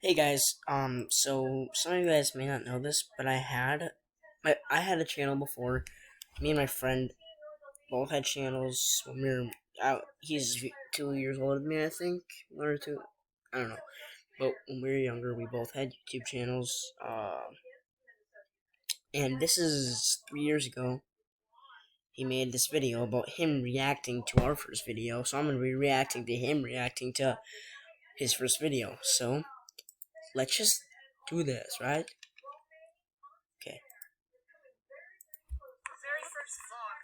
Hey guys, so some of you guys may not know this, but I had a channel before. Me and my friend both had channels when we were out. He's 2 years older than me, I think, 1 or 2. I don't know. But when we were younger, we both had YouTube channels. And this is 3 years ago. He made this video about him reacting to our first video, so I'm gonna be reacting to him reacting to his first video. So let's just do this, right? Okay. Very first vlog.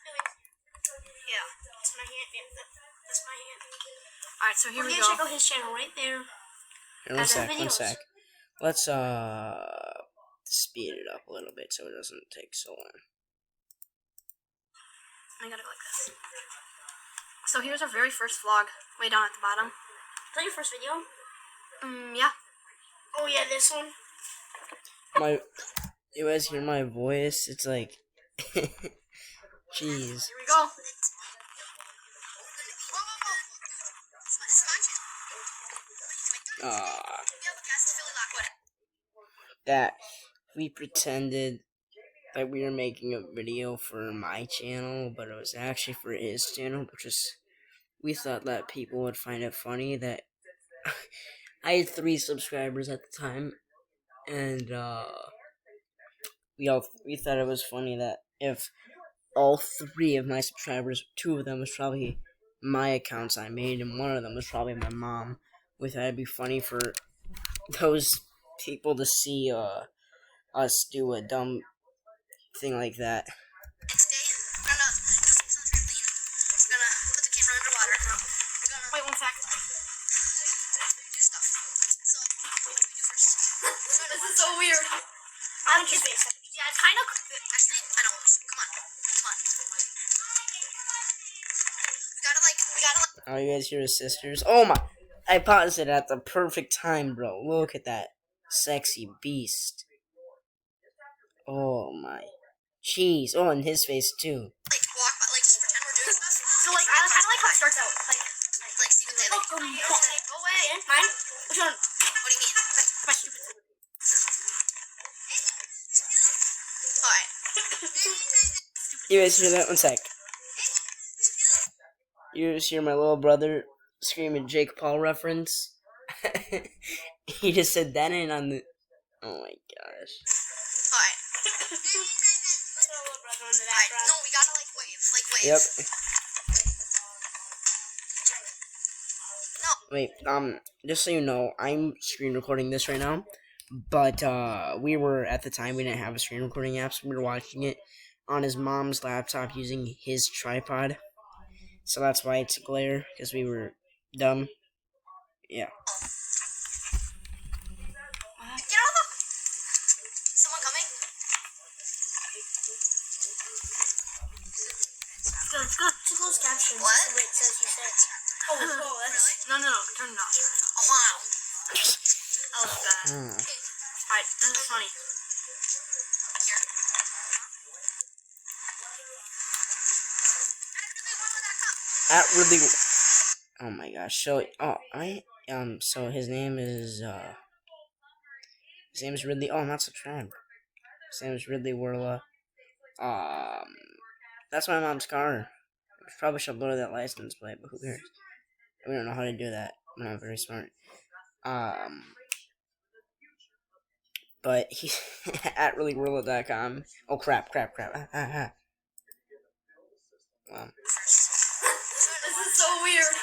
Yeah, that's my hand. Yeah, that's my hand. Alright, so here we go. Check out his channel right there. Here, one sec. Let's speed it up a little bit so it doesn't take so long. I gotta go like this. So here's our very first vlog, way down at the bottom. Is that your first video? Yeah. Oh yeah, this one. You guys hear my voice? It's like, jeez. Here we go. That we pretended that we were making a video for my channel, but it was actually for his channel, we thought that people would find it funny that I had 3 subscribers at the time, and we thought it was funny that if all 3 of my subscribers, 2 of them was probably my accounts I made, and 1 of them was probably my mom. We thought it'd be funny for those people to see us do a dumb thing like that. Today, we're gonna do some trampoline. We're gonna put the camera underwater. Wait 1 sec. Do stuff. So, what do we do first? This is so weird. I'm just yeah, it's kind of. Actually, I don't. Come on. We gotta. Oh, you guys hear his sisters? Oh my! I paused it at the perfect time, bro. Look at that sexy beast. Oh my. Jeez. Oh, and his face too. Walk, but just pretend we're doing stuff. So I kind of like how it starts out. Steven Day. Go away. Mine? Which one? What do you mean? My stupid. Alright. You guys hear that? 1 sec. You just hear my little brother screaming Jake Paul reference? He just said that in on the... Oh my gosh. Alright. Alright, no, we gotta wave. Yep. No. Wait, just so you know, I'm screen recording this right now. But, we were, at the time, we didn't have a screen recording app, so we were watching it on his mom's laptop using his tripod. So that's why it's a glare, because we were dumb. Yeah. Get out of the... Someone coming? It's got too close captions. What? That's the way it says you said. Oh, that's... Really? No, turn it off. Oh, wow. That was bad. Alright, this is funny. Here. That really... Oh my gosh. So, so his name is, Ridley... Oh, not subscribed. His name is Ridley Werla. That's my mom's car. I probably should lower that license plate, but who cares? We don't know how to do that. We're not very smart. But he's at reallywerla.com. Oh, crap. Wow. This is so weird.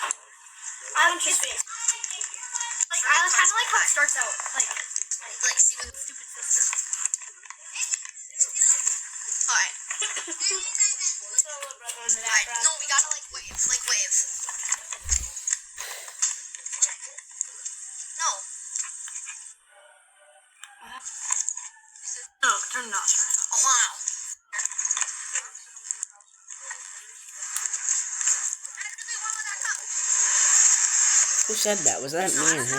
I don't just face. I kind of like how it starts out. Steven, stupid sister. Alright. Alright, no, we gotta wave. No. No, turn it off. Oh, wow. Who said that? Was that me or him? Yeah,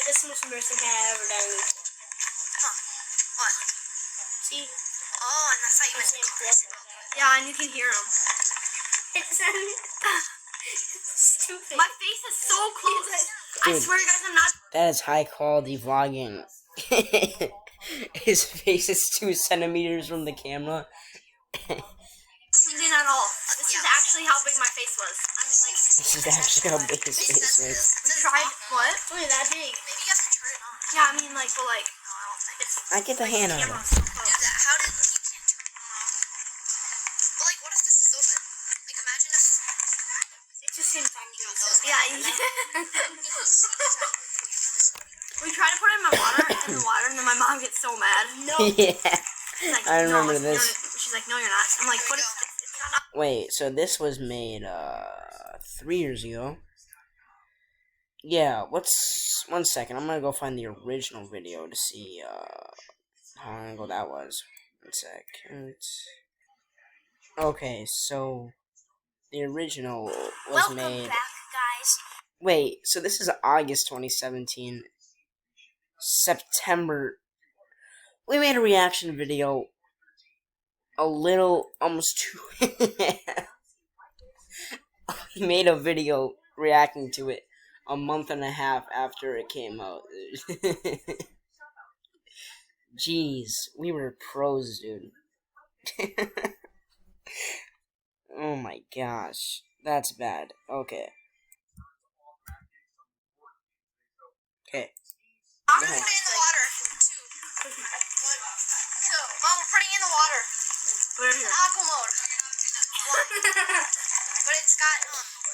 this is the most embarrassing thing I've ever done. What? See? Oh, and that's how you must be impressive. Yeah, and you can hear him. It's stupid. My face is so close. I Dude. swear, guys, I'm not That is high quality vlogging. His face is 2 centimeters from the camera. zoomed in at all. This is actually how big my face was. I mean, like, This is actually how big his face was. we tried. What? It's only that big. Maybe you have to turn it on. Yeah, I mean, like, but like, it's. I get the hand on it. Camera so close. Yeah, how did you can't turn it on? But like, what if this is open? Like, imagine if. It's just same time you do it. Yeah. We tried to put it in my water, and then my mom gets so mad. No. Yeah. She's like, I no, remember this. She's like, no, you're not. I'm like, what? It's not. Wait, so this was made 3 years ago. Yeah, what's 1 second, I'm gonna go find the original video to see how long ago that was. 1 second. Okay, so the original was Welcome made. back, guys. Wait, so this is August 2017. September. We made a reaction video almost 2. We made a video reacting to it a month and a half after it came out. Jeez, we were pros, dude. Oh my gosh, that's bad. Okay. Okay. I'm gonna put it in the water. Go. Mom, we're putting it in the water. It's aqua mode. But it's got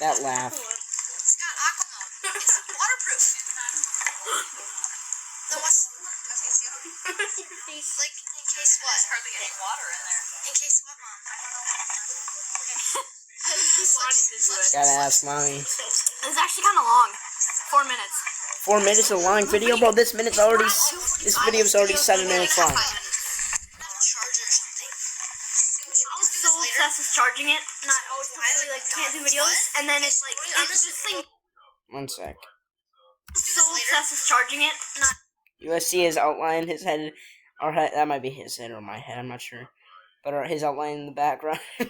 That laugh. It's got aqua mode. It's waterproof. Then what's like in case what? There's hardly any water in there. In case what, Mom? Gotta ask mommy. It's actually kind of long. 4 minutes. 4 minutes of a long video, bro. This video's already 7 minutes long. I was so obsessed with charging it, and I always completely like can't do videos, and then it's like it's this thing. 1 sec. So obsessed with charging it, and You guys see his outline, his head, or head, that might be his head or my head, I'm not sure. But his outline in the background. I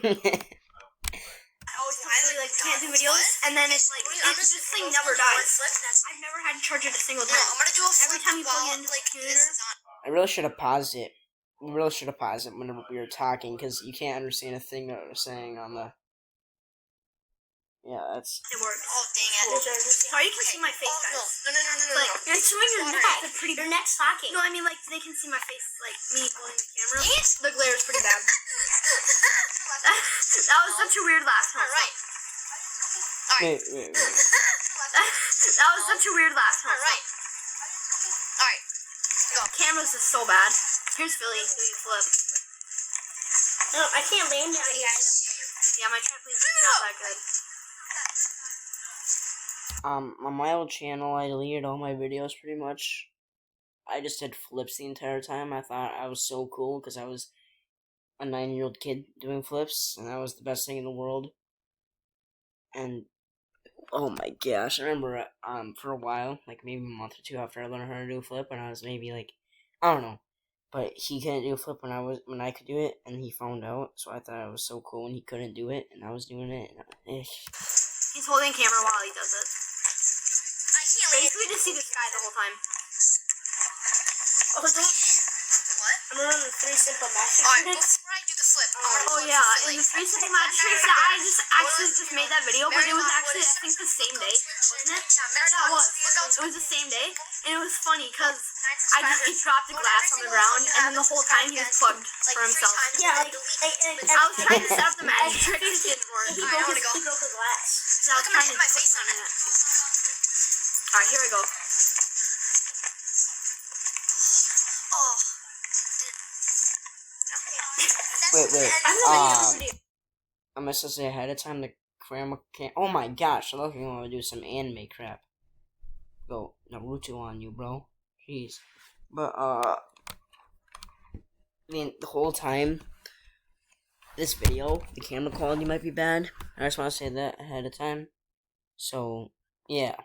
always completely like can't do videos, and then it's like this thing never dies. I've never had to charge it a single time. I'm gonna do a every time you plug it into the computer. I really should have paused it. We really should have paused it whenever we were talking, because you can't understand a thing that we're saying on the... Yeah, that's... It works. Oh, dang it. Sorry, you can see my face, guys. No. Like, you're showing your neck. Your neck's talking. No, I mean, like, they can see my face, like, me holding the camera. The glare is pretty bad. That was such a weird laugh. Alright. Wait. That was such a weird laugh. Alright. Go. Camera's is so bad. Here's Philly. Do you flip? No, I can't land down, guys. Yeah, my trampoline's not that good. On my old channel, I deleted all my videos pretty much. I just did flips the entire time. I thought I was so cool because I was a 9-year-old kid doing flips, and that was the best thing in the world. And oh my gosh, I remember for a while, like maybe a month or 2 after I learned how to do a flip, and I was maybe like, I don't know, but he couldn't do a flip when I could do it, and he found out. So I thought it was so cool when he couldn't do it, and I was doing it. And He's holding camera while he does it. Basically, just see the sky the whole time. Oh, what? I'm gonna run the 3 simple magic tricks. Before I do the flip, oh yeah, in the 3 simple magic tricks, I just made that video, but it was actually I think the same day, wasn't it? Yeah, it was. It was the same day, and it was funny because he dropped the glass on the ground, and then the whole time he was plugged for himself. Yeah, like I was trying to set up the magic trick, it didn't work. He broke the glass. I was trying to put my face on it. Alright, here we go. Wait. Am I supposed to say ahead of time the camera can't... Oh my gosh, I love you want to do some anime crap. Go Naruto on you, bro. Jeez. But, I mean, the whole time, this video, the camera quality might be bad. I just want to say that ahead of time. So, yeah.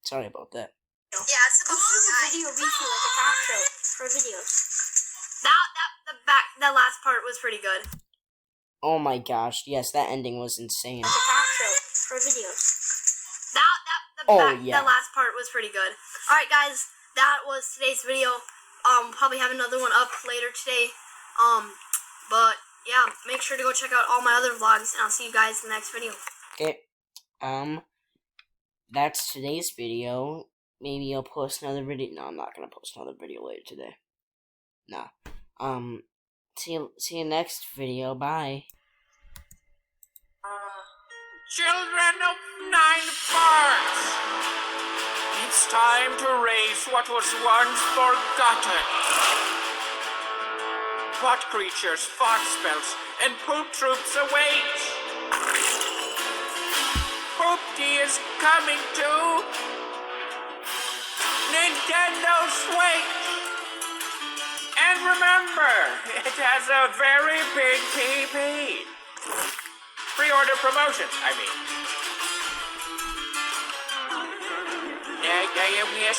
Sorry about that. Yeah, it's supposed to be a video review, like a talk show for videos. That last part was pretty good. Oh my gosh, yes, that ending was insane. Like a talk show for videos. Yeah. That last part was pretty good. All right, guys, that was today's video. Probably have another one up later today. But yeah, make sure to go check out all my other vlogs, and I'll see you guys in the next video. Okay. That's today's video. Maybe I'll post another video. No, I'm not gonna post another video later today. No. See you next video. Bye. Children of 9 parts, it's time to raise what was once forgotten. What creatures, fog spells, and poop troops await? Poopty is coming to Nintendo Switch. And remember, it has a very big PP. Pre-order promotions, I mean. I am yes,